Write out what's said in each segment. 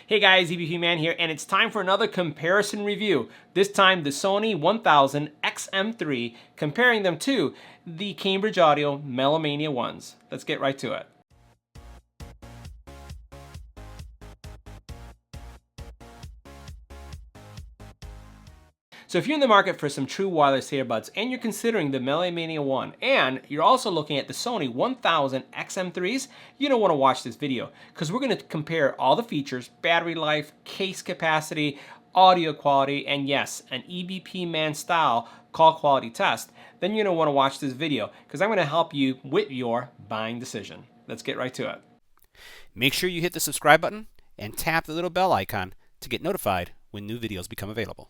Hey guys, EBPMAN here, and it's time for another comparison review. This time the Sony 1000 XM3, comparing them to the Cambridge Audio Melomania ones. Let's get right to it. So if you're in the market for some true wireless earbuds and you're considering the Melomania 1 and you're also looking at the Sony 1000 XM3s, you're going to want to watch this video because we're going to compare all the features, battery life, case capacity, audio quality, and yes, an EBPMAN style call quality test. Then you're going to want to watch this video because I'm going to help you with your buying decision. Let's get right to it. Make sure you hit the subscribe button and tap the little bell icon to get notified when new videos become available.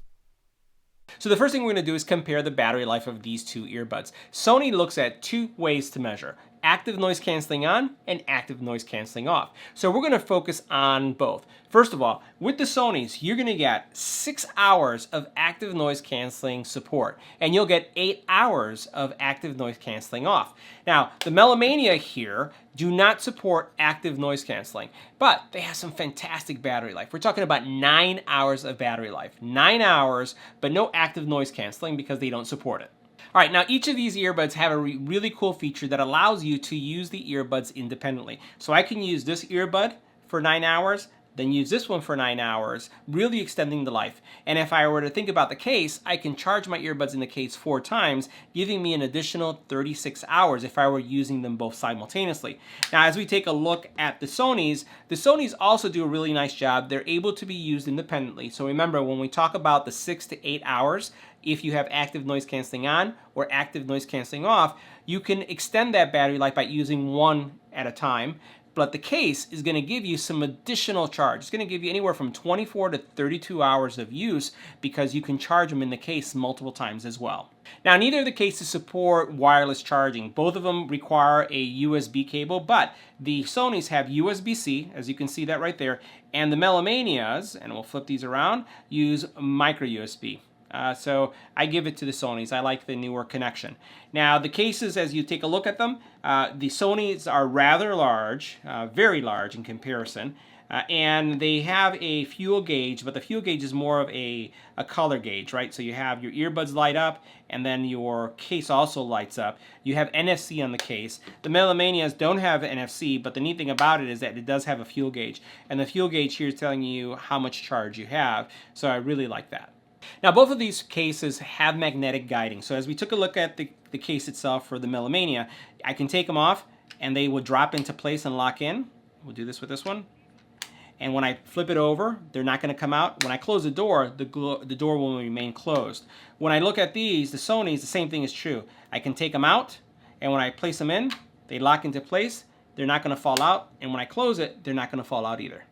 So the first thing we're going to do is compare the battery life of these two earbuds. Sony looks at two ways to measure: active noise canceling on and active noise canceling off. So we're going to focus on both. First of all, with the Sonys, you're going to get 6 hours of active noise canceling support, and you'll get 8 hours of active noise canceling off. Now, the Melomania here do not support active noise canceling, but they have some fantastic battery life. We're talking about 9 hours of battery life. 9 hours, but no active noise canceling because they don't support it. All right, now each of these earbuds have a really cool feature that allows you to use the earbuds independently. So I can use this earbud for 9 hours, then use this one for 9 hours, really extending the life. And if I were to think about the case, I can charge my earbuds in the case 4 times, giving me an additional 36 hours if I were using them both simultaneously. Now, as we take a look at the Sonys also do a really nice job. They're able to be used independently. So remember, when we talk about the 6 to 8 hours, if you have active noise canceling on or active noise canceling off, you can extend that battery life by using one at a time. But the case is going to give you some additional charge. It's going to give you anywhere from 24 to 32 hours of use because you can charge them in the case multiple times as well. Now, neither of the cases support wireless charging. Both of them require a USB cable, but the Sonys have USB-C, as you can see that right there, and the Melomanias, and we'll flip these around, use micro USB. So I give it to the Sonys. I like the newer connection. Now the cases, as you take a look at them, the Sonys are rather large, very large in comparison, and they have a fuel gauge, but the fuel gauge is more of a color gauge, right? So you have your earbuds light up, and then your case also lights up. You have NFC on the case. The Melomanias don't have NFC, but the neat thing about it is that it does have a fuel gauge, and the fuel gauge here is telling you how much charge you have, so I really like that. Now, both of these cases have magnetic guiding. So as we took a look at the case itself for the Melomania, I can take them off and they will drop into place and lock in. We'll do this with this one. And when I flip it over, they're not going to come out. When I close the door will remain closed. When I look at these, the Sonys, the same thing is true. I can take them out, and when I place them in, they lock into place. They're not going to fall out. And when I close it, they're not going to fall out either.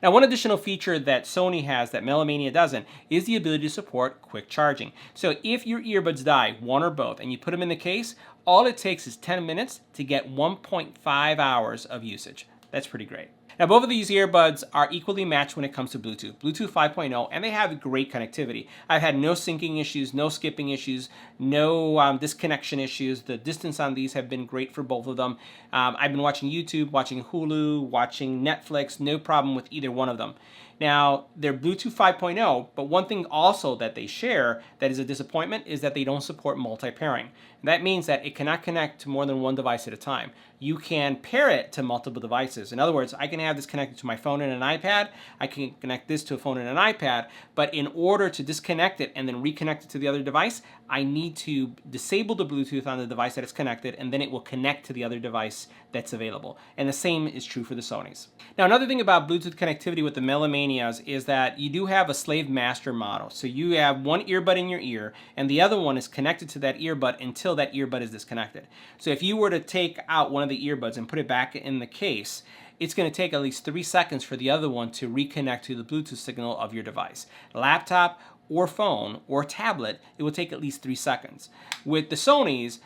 Now, one additional feature that Sony has that Melomania doesn't is the ability to support quick charging. So if your earbuds die, one or both, and you put them in the case, all it takes is 10 minutes to get 1.5 hours of usage. That's pretty great. Now, both of these earbuds are equally matched when it comes to Bluetooth. Bluetooth 5.0, and they have great connectivity. I've had no syncing issues, no skipping issues, no disconnection issues. The distance on these have been great for both of them. I've been watching YouTube, watching Hulu, watching Netflix, no problem with either one of them. Now, they're Bluetooth 5.0, but one thing also that they share that is a disappointment is that they don't support multi-pairing. That means that it cannot connect to more than one device at a time. You can pair it to multiple devices. In other words, I can have this connected to my phone and an iPad. I can connect this to a phone and an iPad, but in order to disconnect it and then reconnect it to the other device, I need to disable the Bluetooth on the device that it's connected, and then it will connect to the other device that's available. And the same is true for the Sonys. Now, another thing about Bluetooth connectivity with the Melomanias is that you do have a slave master model. So you have one earbud in your ear, and the other one is connected to that earbud until that earbud is disconnected. So if you were to take out one of the earbuds and put it back in the case, it's going to take at least 3 seconds for the other one to reconnect to the Bluetooth signal of your device. Laptop or phone or tablet, it will take at least 3 seconds. With the Sonys,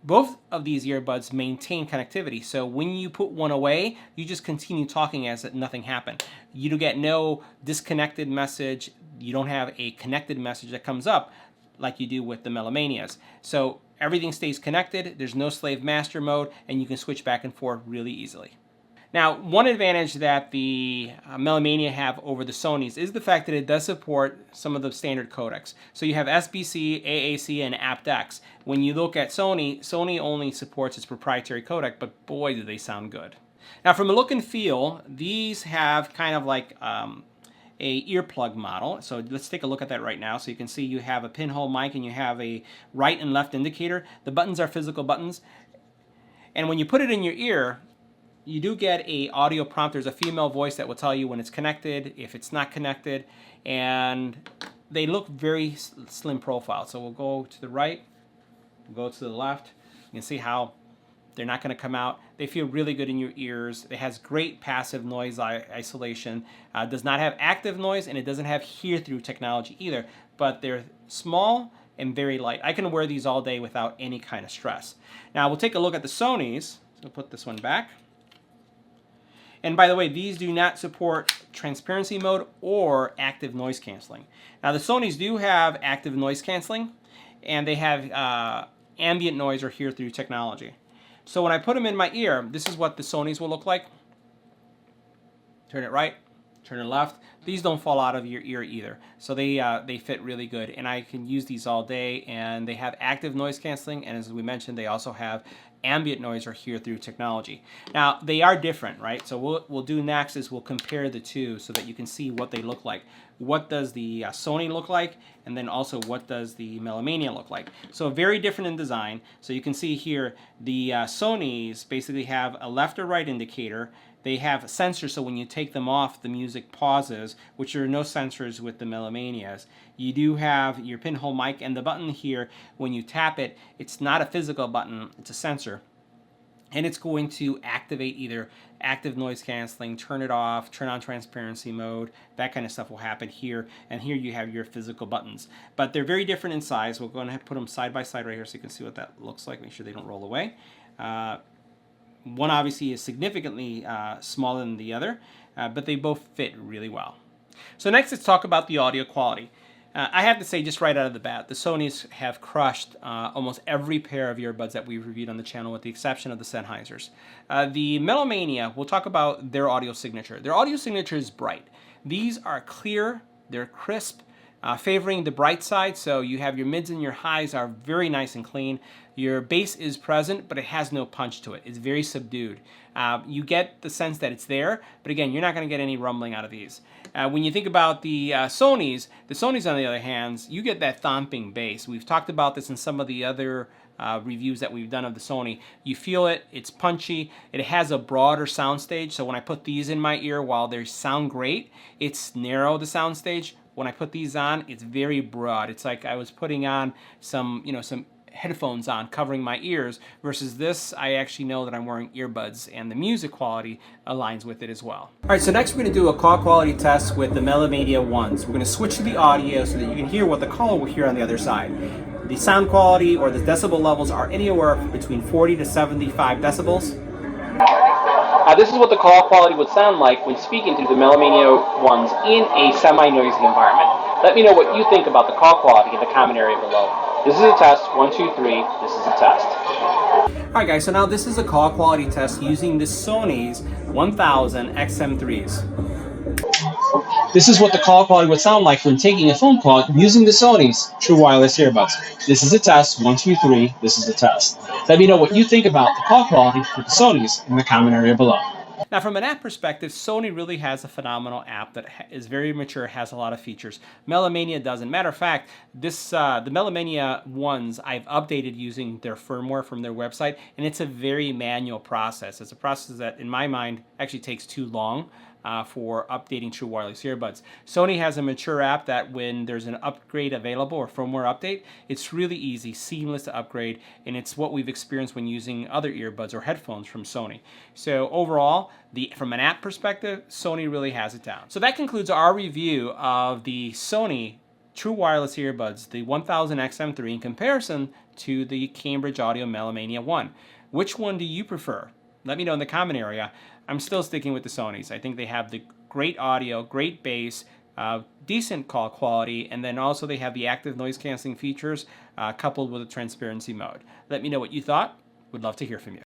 both of these earbuds maintain connectivity, so when you put one away, you just continue talking as if nothing happened. You get no disconnected message. You don't have a connected message that comes up like you do with the Melomanias. So everything stays connected. There's no slave master mode, and you can switch back and forth really easily. Now, one advantage that the Melomania have over the Sonys is the fact that it does support some of the standard codecs. So you have SBC, AAC, and aptX. When you look at Sony, Sony only supports its proprietary codec, but boy, do they sound good. Now, from a look and feel, these have kind of like a earplug model. So let's take a look at that right now. So you can see you have a pinhole mic and you have a right and left indicator. The buttons are physical buttons. And when you put it in your ear, you do get a audio prompt. There's a female voice that will tell you when it's connected, if it's not connected, and they look very slim profile. So we'll go to the right, we'll go to the left. You can see how they're not going to come out. They feel really good in your ears. It has great passive noise isolation. Does not have active noise, and it doesn't have hear-through technology either, but they're small and very light. I can wear these all day without any kind of stress. Now we'll take a look at the Sonys. So we'll put this one back. And by the way, these do not support transparency mode or active noise canceling. Now the Sonys do have active noise canceling, and they have ambient noise or hear-through technology. So when I put them in my ear, this is what the Sonys will look like. Turn it right, turn it left. These don't fall out of your ear either. So they fit really good, and I can use these all day, and they have active noise canceling, and as we mentioned, they also have ambient noise or hear-through technology. Now, they are different, right? So what we'll do next is we'll compare the two so that you can see what they look like. What does the Sony look like? And then also what does the Melomania look like? So very different in design. So you can see here the Sonys basically have a left or right indicator. They have sensors, so when you take them off, the music pauses, which there are no sensors with the Melomanias. You do have your pinhole mic, and the button here, when you tap it, it's not a physical button, it's a sensor. And it's going to activate either active noise canceling, turn it off, turn on transparency mode, that kind of stuff will happen here. And here you have your physical buttons. But they're very different in size. We're going to put them side by side right here so you can see what that looks like. Make sure they don't roll away. One obviously is significantly smaller than the other, but they both fit really well. So next, let's talk about the audio quality. I have to say, just right out of the bat, the Sonys have crushed almost every pair of earbuds that we've reviewed on the channel, with the exception of the Sennheisers. The Melomania, we'll talk about their audio signature. Their audio signature is bright. These are clear, they're crisp, favoring the bright side, so you have your mids and your highs are very nice and clean. Your bass is present, but it has no punch to it. It's very subdued. You get the sense that it's there, but again, you're not going to get any rumbling out of these. When you think about the Sonys on the other hand, you get that thumping bass. We've talked about this in some of the other reviews that we've done of the Sony. You feel it, it's punchy, it has a broader soundstage, so when I put these in my ear, while they sound great, it's narrow, the soundstage. When I put these on, it's very broad. It's like I was putting on some headphones on covering my ears, versus this, I actually know that I'm wearing earbuds, and the music quality aligns with it as well. All right, so next we're going to do a call quality test with the Melomania ones. We're going to switch to the audio so that you can hear what the caller will hear on the other side. The sound quality or the decibel levels are anywhere between 40 to 75 decibels. This is what the call quality would sound like when speaking to the Melomania ones in a semi-noisy environment. Let me know what you think about the call quality in the comment area below. This is a test. 1, 2, 3. This is a test. Alright guys, so now this is a call quality test using the Sony's 1000 XM3s. This is what the call quality would sound like when taking a phone call using the Sony's true wireless earbuds. This is a test. 1, 2, 3. This is a test. Let me know what you think about the call quality with the Sony's in the comment area below. Now, from an app perspective, Sony really has a phenomenal app that is very mature, has a lot of features. Melomania doesn't. Matter of fact, the Melomania ones I've updated using their firmware from their website, and it's a very manual process. It's a process that, in my mind, actually takes too long for updating true wireless earbuds. Sony has a mature app that when there's an upgrade available or firmware update, it's really easy, seamless to upgrade, and it's what we've experienced when using other earbuds or headphones from Sony. So overall, from an app perspective, Sony really has it down. So that concludes our review of the Sony true wireless earbuds, the 1000 XM3, in comparison to the Cambridge Audio Melomania 1. Which one do you prefer? Let me know in the comment area. I'm still sticking with the Sonys. I think they have the great audio, great bass, decent call quality, and then also they have the active noise canceling features coupled with a transparency mode. Let me know what you thought. Would love to hear from you.